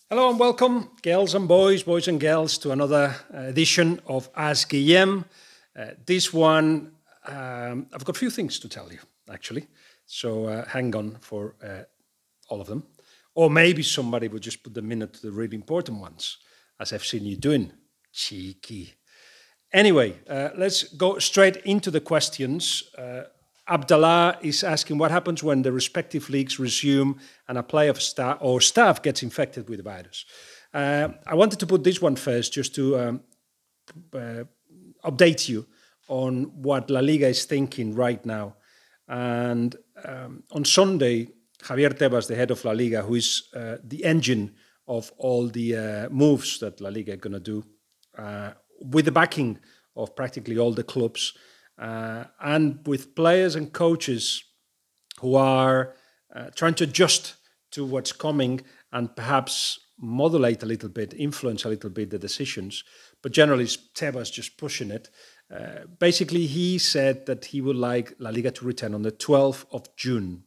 Hello and welcome, girls and boys and girls, to another edition of Ask Guillem. This one, I've got a few things to tell you, actually. So hang on for all of them. Or maybe somebody would just put them in to the really important ones, as I've seen you doing. Cheeky. Anyway, let's go straight into the questions. Abdallah is asking what happens when the respective leagues resume and a player or staff gets infected with the virus. I wanted to put this one first just to update you on what La Liga is thinking right now. And on Sunday, Javier Tebas, the head of La Liga, who is the engine of all the moves that La Liga are going to do, with the backing of practically all the clubs, and with players and coaches who are trying to adjust to what's coming and perhaps modulate a little bit, influence a little bit the decisions. But generally, Tebas just pushing it. Basically, he said that he would like La Liga to return on the 12th of June.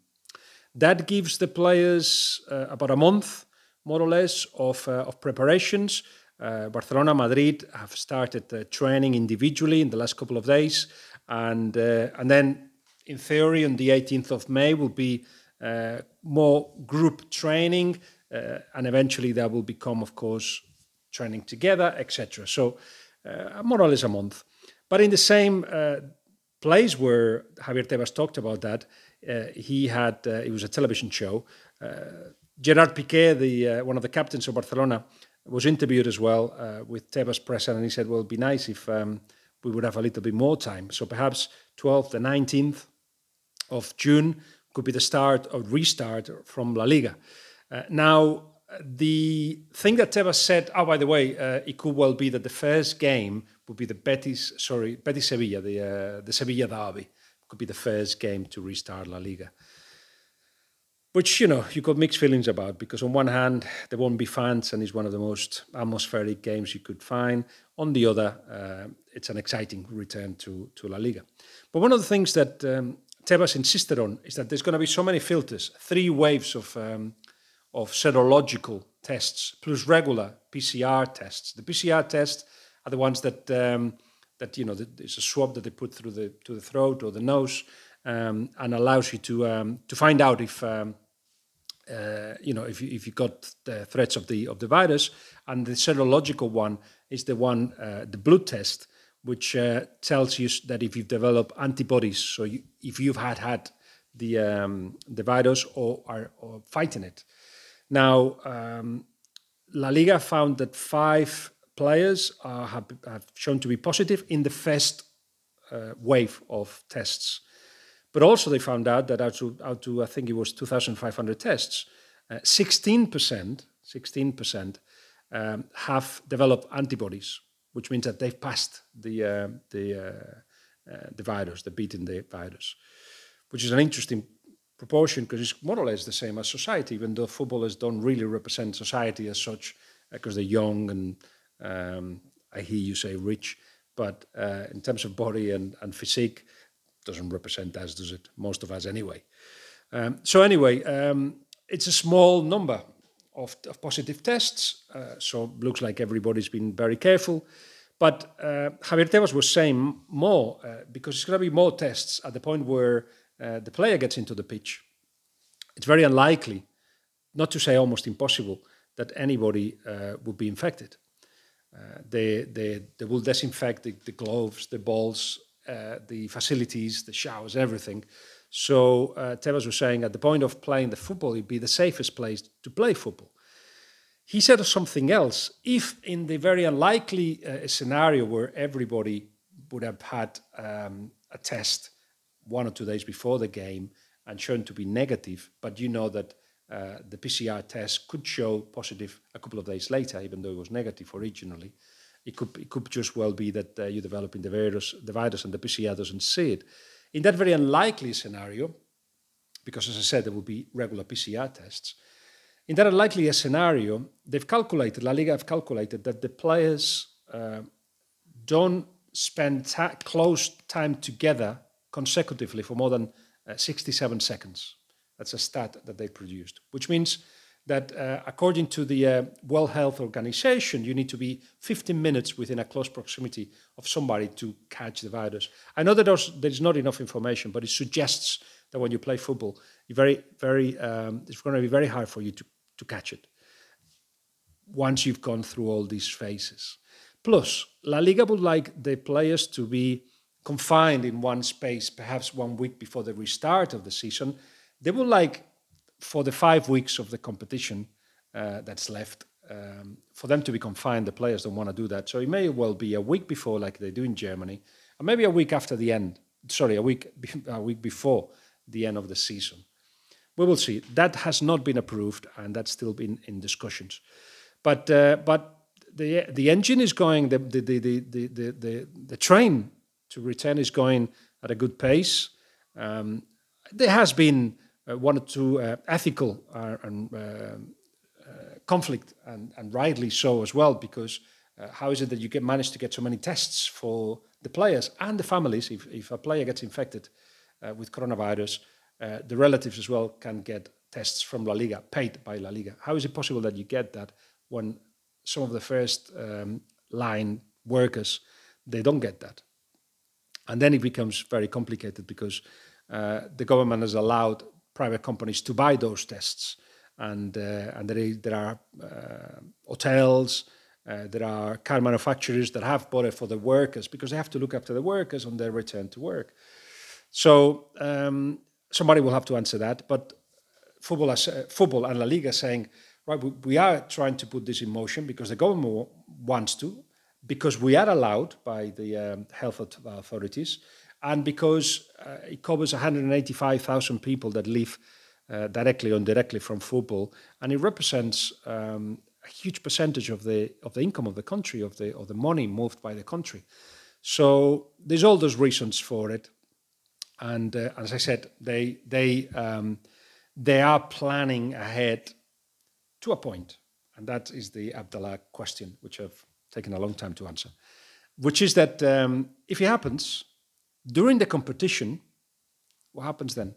That gives the players about a month, more or less, of preparations. Barcelona, Madrid have started training individually in the last couple of days. And then, in theory, on the 18th of May will be more group training, and eventually that will become, of course, training together, etc. So more or less a month. But in the same place where Javier Tebas talked about that, it was a television show. Gerard Piqué, one of the captains of Barcelona, was interviewed as well with Tebas present, and he said, well, it'd be nice if we would have a little bit more time. So perhaps 12th, the 19th of June could be the start or restart from La Liga. Now, the thing that Tebas said, by the way, it could well be that the first game would be the Betis-Sevilla, the Sevilla derby. Could be the first game to restart La Liga. Which, you got mixed feelings about, because on one hand, there won't be fans and it's one of the most atmospheric games you could find. On the other, it's an exciting return to La Liga. But one of the things that Tebas insisted on is that there's going to be so many filters, 3 waves of serological tests, plus regular PCR tests. The PCR tests are the ones that there's a swab that they put through the throat or the nose, and allows you to find out if you got the threats of the virus. And the serological one is the one, the blood test, which tells you that if you've developed antibodies, so if you've had the virus or are fighting it. Now, La Liga found that 5 players have shown to be positive in the first wave of tests. But also they found out that out to I think it was 2,500 tests, 16% have developed antibodies, which means that they've passed the virus, they've beaten the virus, which is an interesting proportion because it's more or less the same as society, even though footballers don't really represent society as such because they're young and I hear you say rich, but in terms of body and physique, doesn't represent us, does it? Most of us anyway. So anyway, it's a small number of positive tests, so looks like everybody's been very careful. But Javier Tebas was saying more, because it's going to be more tests at the point where the player gets into the pitch. It's very unlikely, not to say almost impossible, that anybody would be infected. They will disinfect the gloves, the balls, the facilities, the showers, everything. So Tebas was saying at the point of playing the football, it'd be the safest place to play football. He said something else. If in the very unlikely scenario where everybody would have had a test 1 or 2 days before the game and shown to be negative, but you know that the PCR test could show positive a couple of days later, even though it was negative originally, it could just well be that you're developing the virus and the PCR doesn't see it. In that very unlikely scenario, because as I said, there will be regular PCR tests, in that unlikely scenario, La Liga have calculated that the players don't spend close time together consecutively for more than 67 seconds. That's a stat that they produced, which means that according to the World Health Organization, you need to be 15 minutes within a close proximity of somebody to catch the virus. I know that there's not enough information, but it suggests that when you play football, it's going to be very hard for you to catch it once you've gone through all these phases. Plus, La Liga would like the players to be confined in one space, perhaps 1 week before the restart of the season. They would like, for the 5 weeks of the competition that's left, for them to be confined. The players don't want to do that. So it may well be a week before, like they do in Germany, and maybe a week after the end. Sorry, a week before the end of the season. We will see. That has not been approved, and that's still been in discussions. But the engine is going. The train to return is going at a good pace. There has been one or two ethical conflict, and rightly so as well, because how is it that you manage to get so many tests for the players and the families? If a player gets infected with coronavirus, the relatives as well can get tests from La Liga, paid by La Liga. How is it possible that you get that when some of the first line workers, they don't get that? And then it becomes very complicated, because the government has allowed private companies to buy those tests, and there are hotels, there are car manufacturers that have bought it for the workers, because they have to look after the workers on their return to work. So somebody will have to answer that. But football and La Liga saying, right, we are trying to put this in motion because the government wants to, because we are allowed by the health authorities, and because it covers 185,000 people that live directly or indirectly from football, and it represents a huge percentage of the income of the country, of the money moved by the country. So there's all those reasons for it, and as I said, they are planning ahead to a point, and that is the Abdallah question, which I've taken a long time to answer, which is that if it happens during the competition, what happens then?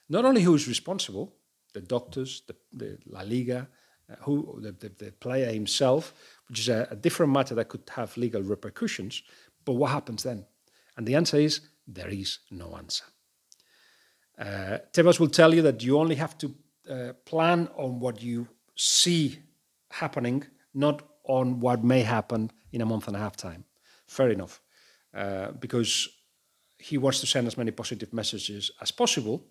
Not only who is responsible, the doctors, the La Liga, the player himself, which is a different matter that could have legal repercussions, but what happens then? And the answer is, there is no answer. Tebas will tell you that you only have to plan on what you see happening, not on what may happen in a month and a half time. Fair enough. Because he wants to send as many positive messages as possible,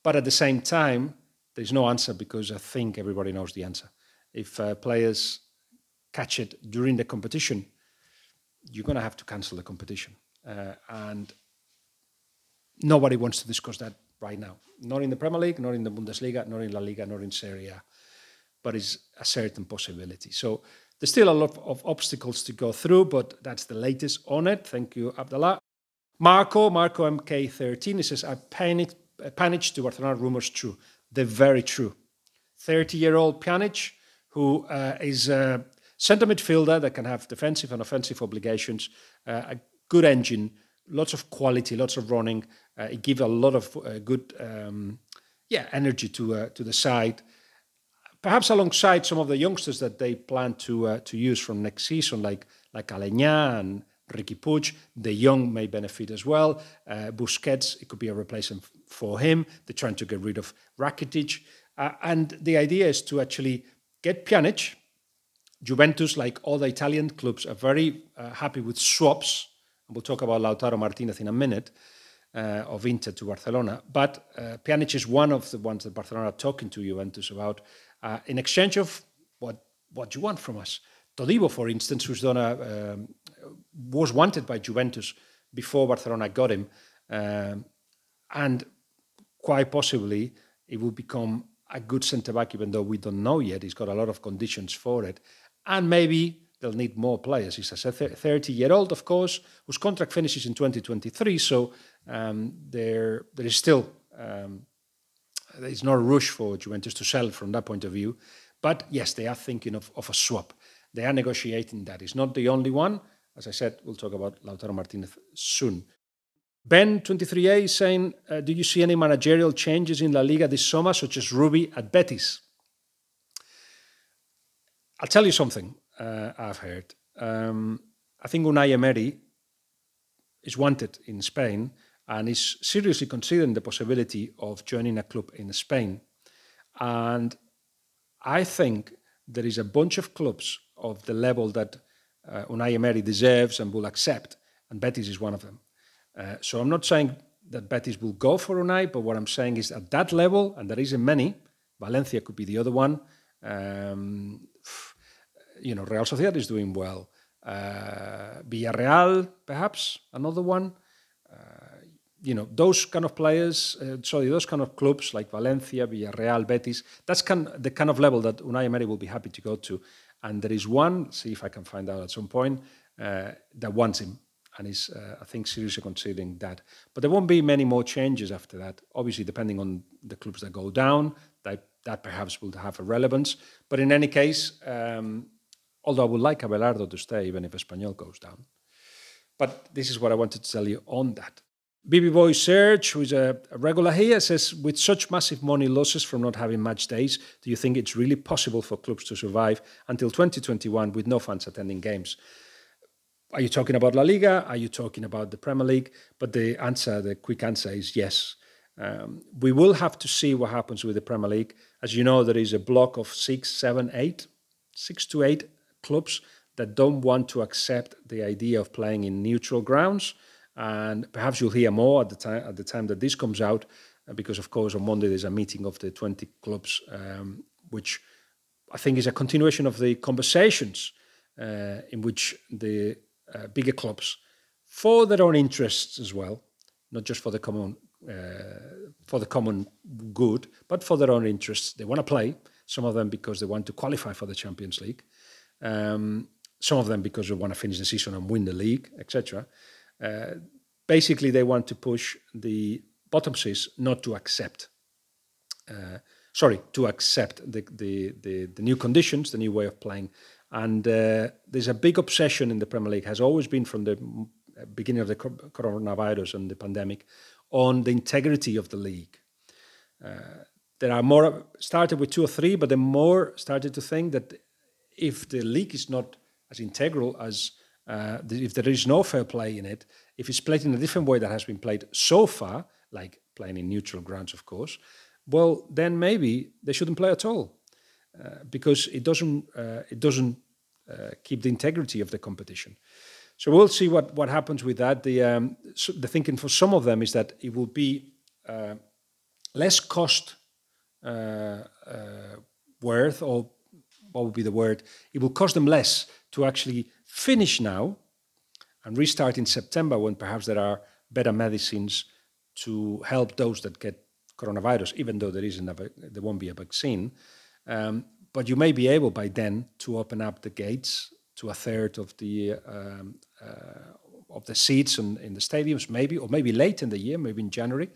but at the same time, there's no answer, because I think everybody knows the answer. If players catch it during the competition, you're going to have to cancel the competition. And nobody wants to discuss that right now. Not in the Premier League, not in the Bundesliga, not in La Liga, not in Serie A. But it's a certain possibility. So there's still a lot of obstacles to go through, but that's the latest on it. Thank you, Abdallah. Marco MK13, he says, I panicked to Barcelona rumors true. They're very true. 30-year-old Pjanic, who is a centre midfielder that can have defensive and offensive obligations, a good engine, lots of quality, lots of running. It gives a lot of good energy to the side. Perhaps alongside some of the youngsters that they plan to use from next season, like Aleñá and Riqui Puig. The young may benefit as well. Busquets, it could be a replacement for him. They're trying to get rid of Rakitic. And the idea is to actually get Pjanic. Juventus, like all the Italian clubs, are very happy with swaps. And we'll talk about Lautaro Martinez in a minute, of Inter to Barcelona. But Pjanic is one of the ones that Barcelona are talking to Juventus about in exchange of what do you want from us? Todibo, for instance, who's done was wanted by Juventus before Barcelona got him, and quite possibly it will become a good centre-back, even though we don't know yet. He's got a lot of conditions for it, and maybe they'll need more players. He's a 30-year-old, of course, whose contract finishes in 2023, so there is still there's no rush for Juventus to sell from that point of view. But yes, they are thinking of a swap. They are negotiating that. It's not the only one. As I said, we'll talk about Lautaro Martinez soon. Ben, 23A, is saying, do you see any managerial changes in La Liga this summer, such as Rubi at Betis? I'll tell you something I've heard. I think Unai Emery is wanted in Spain and is seriously considering the possibility of joining a club in Spain. And I think there is a bunch of clubs of the level that Unai Emery deserves and will accept, and Betis is one of them. So I'm not saying that Betis will go for Unai, but what I'm saying is at that level, and there isn't many, Valencia could be the other one. Real Sociedad is doing well. Villarreal, perhaps, another one. Those kind of players, those kind of clubs like Valencia, Villarreal, Betis, that's the kind of level that Unai Emery will be happy to go to. And there is one, see if I can find out at some point, that wants him and is, I think, seriously considering that. But there won't be many more changes after that, obviously, depending on the clubs that go down, that perhaps will have a relevance. But in any case, although I would like Abelardo to stay, even if Espanyol goes down. But this is what I wanted to tell you on that. BB Boy Serge, who is a regular here, says, with such massive money losses from not having match days, do you think it's really possible for clubs to survive until 2021 with no fans attending games? Are you talking about La Liga? Are you talking about the Premier League? But the quick answer is yes. We will have to see what happens with the Premier League. As you know, there is a block of 6 to 8 clubs that don't want to accept the idea of playing in neutral grounds. And perhaps you'll hear more at the time that this comes out, because, of course, on Monday there's a meeting of the 20 clubs, which I think is a continuation of the conversations in which the bigger clubs, for their own interests as well, not just for the common good, but for their own interests, they want to play. Some of them because they want to qualify for the Champions League. Some of them because they want to finish the season and win the league, etc. Basically, they want to push the bottom six not to accept. To accept the new conditions, the new way of playing. And there's a big obsession in the Premier League, has always been from the beginning of the coronavirus and the pandemic, on the integrity of the league. There are more, started with 2 or 3, but then more started to think that if the league is not as integral as, if there is no fair play in it, if it's played in a different way that has been played so far, like playing in neutral grounds, of course, well, then maybe they shouldn't play at all, because it doesn't keep the integrity of the competition. So we'll see what happens with that. The thinking for some of them is that it will be less cost worth, or what would be the word? It will cost them less to actually finish now and restart in September, when perhaps there are better medicines to help those that get coronavirus, even though there won't be a vaccine. But you may be able by then to open up the gates to a third of the seats in the stadiums, maybe, or maybe late in the year, maybe in January.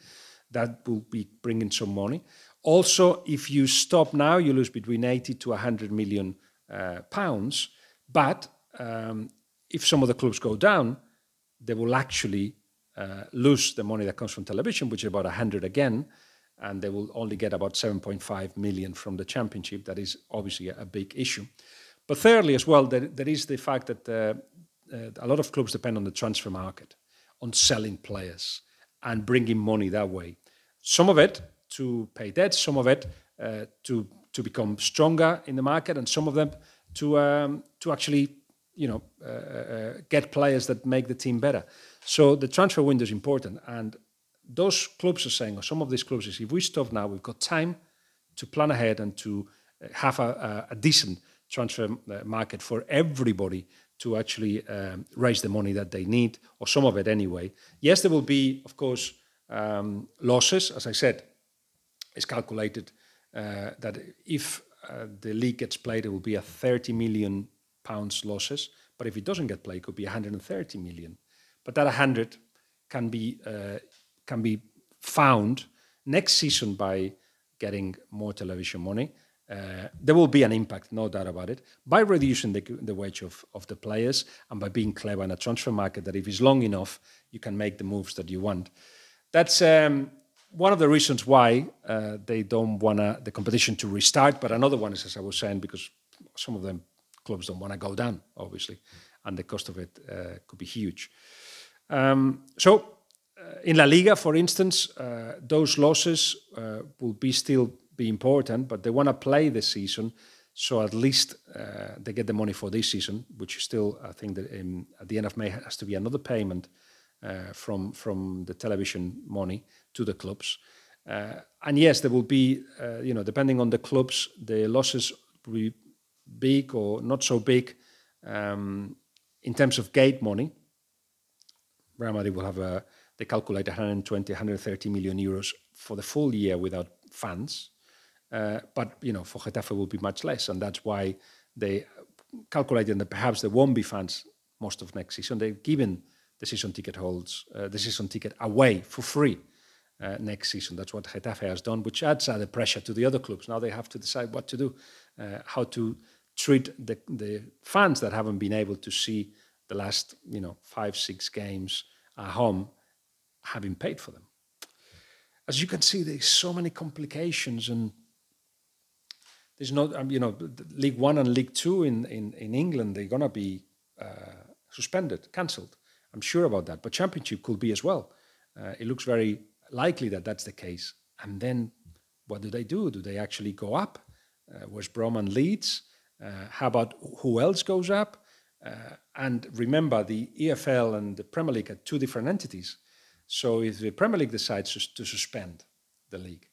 That will be bringing some money. Also, if you stop now, you lose between 80 to 100 million pounds. But if some of the clubs go down, they will actually lose the money that comes from television, which is about 100 again, and they will only get about 7.5 million from the championship. That is obviously a big issue. But thirdly, as well, there is the fact that a lot of clubs depend on the transfer market, on selling players and bringing money that way. Some of it to pay debts, some of it to become stronger in the market, and some of them to actually get players that make the team better. So the transfer window is important, and those clubs are saying, or some of these clubs is, if we stop now, we've got time to plan ahead and to have a decent transfer market for everybody to actually raise the money that they need, or some of it anyway. Yes, there will be, of course, losses. As I said, it's calculated that if the league gets played, it will be a 30 million pounds losses. But if it doesn't get played, it could be 130 million. But that 100 can be found next season by getting more television money. There will be an impact, no doubt about it, by reducing the wage of the players and by being clever in a transfer market that if it's long enough, you can make the moves that you want. That's one of the reasons why they don't want the competition to restart. But another one is, as I was saying, because some of them clubs don't want to go down, obviously, and the cost of it could be huge. In La Liga, for instance, those losses will still be important, but they want to play this season, so at least they get the money for this season, which is still, I think, that at the end of May has to be another payment from the television money to the clubs. And yes, there will be, depending on the clubs, the losses will be big or not so big in terms of gate money. Real Madrid will have they calculate 120, 130 million euros for the full year without fans. But, for Getafe will be much less. And that's why they calculated that perhaps there won't be fans most of next season. They've given the season ticket holders the season ticket away for free next season. That's what Getafe has done, which adds added pressure to the other clubs. Now they have to decide what to do, how to treat the fans that haven't been able to see the last 5-6 games at home, having paid for them. As you can see, there's so many complications, and there's not, League One and League Two in England, they're going to be suspended, cancelled. I'm sure about that. But Championship could be as well. It looks very likely that that's the case. And then what do? Do they actually go up? West Brom and Leeds? How about who else goes up? And remember, the EFL and the Premier League are two different entities. So if the Premier League decides to suspend the league,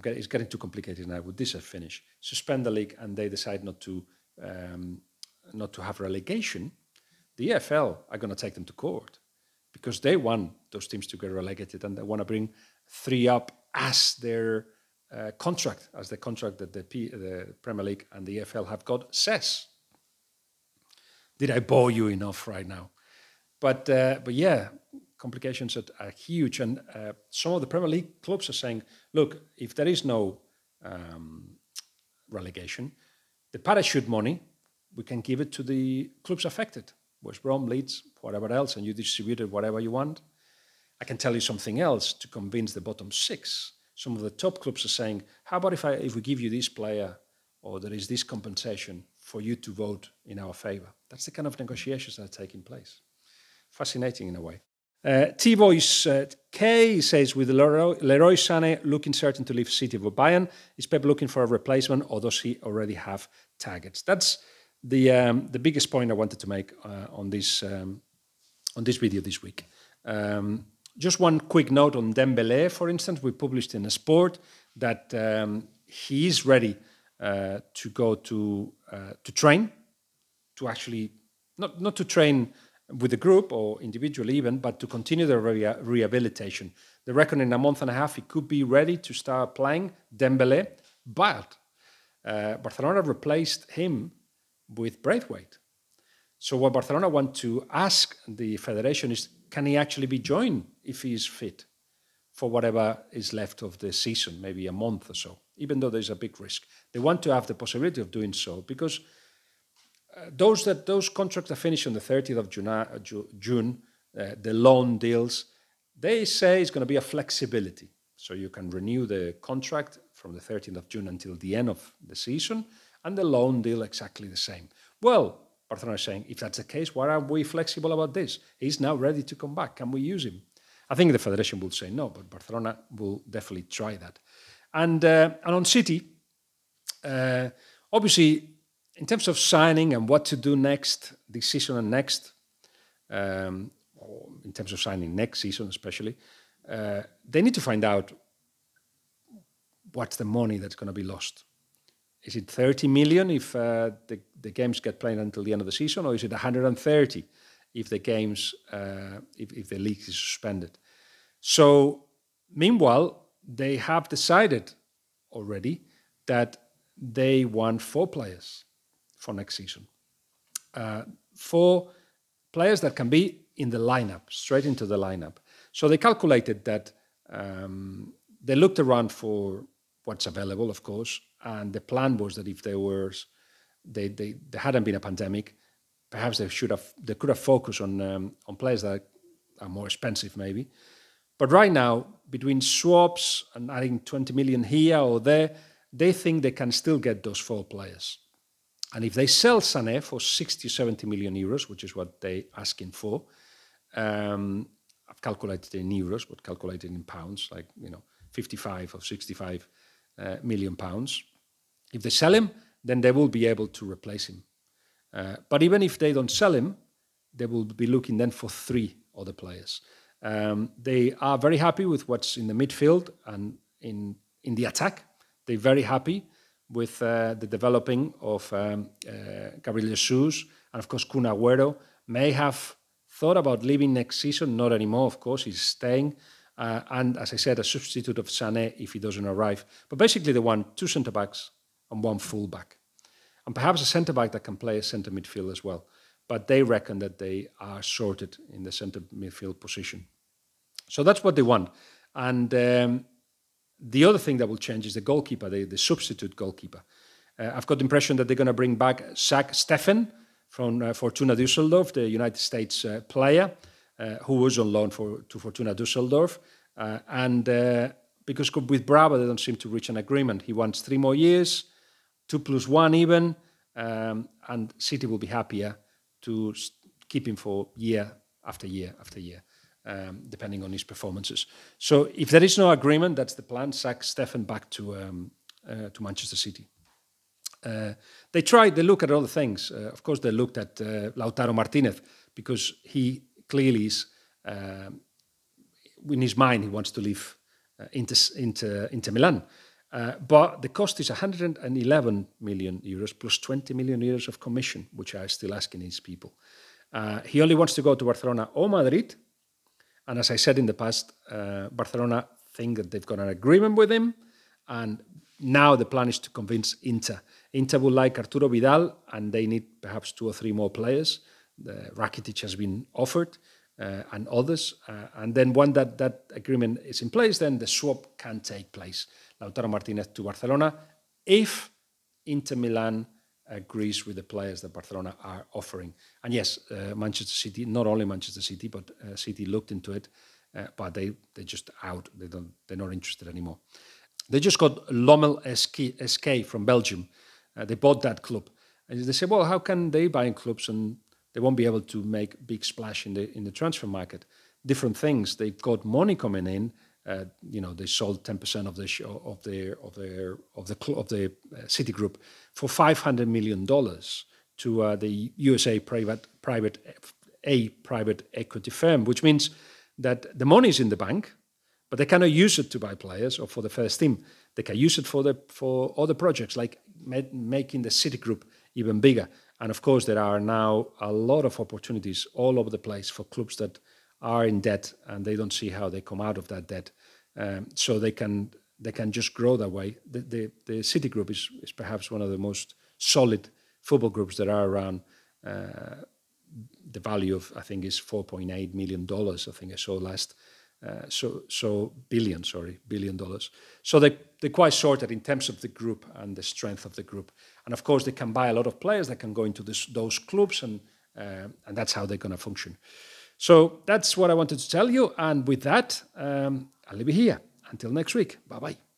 it's getting too complicated now. With this, I finish. Suspend the league, and they decide not to have relegation. The EFL are going to take them to court because they want those teams to get relegated, and they want to bring 3 up as their contract, as the contract that the Premier League and the EFL have got says. Did I bore you enough right now? But yeah, complications are huge, and some of the Premier League clubs are saying, look, if there is no relegation, the parachute money, we can give it to the clubs affected, West Brom, Leeds, whatever else, and you distribute it whatever you want. I can tell you something else to convince the bottom 6. Some of the top clubs are saying, how about if we give you this player, or there is this compensation for you to vote in our favour? That's the kind of negotiations that are taking place. Fascinating in a way. T-Voice K says, with Leroy Sané looking certain to leave City for Bayern, is Pep looking for a replacement, or does he already have targets? That's the biggest point I wanted to make on this video this week. Just one quick note on Dembélé, for instance. We published in a Sport that he is ready to go to train, to actually not to train with the group or individually even, but to continue the rehabilitation. They reckon in a month and a half he could be ready to start playing, Dembélé, but Barcelona replaced him with Braithwaite. So what Barcelona want to ask the federation is, can he actually be joined if he is fit for whatever is left of the season, maybe a month or so, even though there's a big risk. They want to have the possibility of doing so because those contracts are finished on the 30th of June, the loan deals, they say it's going to be a flexibility. So you can renew the contract from the 13th of June until the end of the season, and the loan deal exactly the same. Well, Barcelona is saying, if that's the case, why aren't we flexible about this? He's now ready to come back. Can we use him? I think the federation will say no, but Barcelona will definitely try that. And on City, obviously, in terms of signing and what to do next, this season and next, or in terms of signing next season especially, they need to find out what's the money that's going to be lost. Is it 30 million if the games get played until the end of the season, or is it 130 if the games, if the league is suspended? So, meanwhile, they have decided already that they want 4 players for next season. 4 players that can be in the lineup, straight into the lineup. So they calculated that they looked around for what's available, of course, and the plan was that if there hadn't been a pandemic, perhaps they could have focused on players that are more expensive, maybe. But right now, between swaps and adding 20 million here or there, they think they can still get those 4 players. And if they sell Sané for 60 or 70 million euros, which is what they're asking for, I've calculated in euros, but calculated in pounds, like, 55 or 65 million pounds. If they sell him, then they will be able to replace him. But even if they don't sell him, they will be looking then for 3 other players. They are very happy with what's in the midfield and in the attack. They're very happy with the developing of Gabriel Jesus, and of course Kun Agüero may have thought about leaving next season. Not anymore, of course, he's staying. And as I said, a substitute of Sané if he doesn't arrive. But basically they want 2 centre-backs and 1 full-back. And perhaps a centre-back that can play a centre midfield as well. But they reckon that they are sorted in the centre midfield position. So that's what they want. And the other thing that will change is the goalkeeper, the substitute goalkeeper. I've got the impression that they're going to bring back Zach Steffen from Fortuna Düsseldorf, the United States player, who was on loan to Fortuna Düsseldorf. Because with Bravo, they don't seem to reach an agreement. He wants 3 more years, 2 + 1 even, and City will be happier to keep him for year after year after year, depending on his performances. So if there is no agreement, that's the plan, sack Steffen back to Manchester City. They look at other things. Of course, they looked at Lautaro Martinez, because he clearly is, in his mind, he wants to leave Inter Milan. But the cost is 111 million euros plus 20 million euros of commission, which are still asking these people. He only wants to go to Barcelona or Madrid. And as I said in the past, Barcelona think that they've got an agreement with him. And now the plan is to convince Inter. Inter would like Arturo Vidal, and they need perhaps 2 or 3 more players. Rakitic has been offered, and others. And then when that agreement is in place, then the swap can take place. Lautaro Martinez to Barcelona, if Inter Milan agrees with the players that Barcelona are offering. And yes, Manchester City, not only Manchester City, but City looked into it, but they're just out. They're not interested anymore. They just got Lommel SK from Belgium. They bought that club. And they said, well, how can they buy in clubs and they won't be able to make big splash in the transfer market? Different things. They've got money coming in. They sold 10% of the City Group for $500 million to the USA private equity firm, which means that the money is in the bank, but they cannot use it to buy players or for the first team. They can use it for other projects, like making the City Group even bigger. And of course, there are now a lot of opportunities all over the place for clubs that are in debt and they don't see how they come out of that debt. So they can just grow that way. The City Group is perhaps one of the most solid football groups that are around. The value of, I think, is $4.8 million. I think I saw last. Billion dollars. So they're quite sorted in terms of the group and the strength of the group. And of course, they can buy a lot of players that can go into those clubs, and that's how they're going to function. So that's what I wanted to tell you. And with that, I'll leave it here. Until next week. Bye-bye.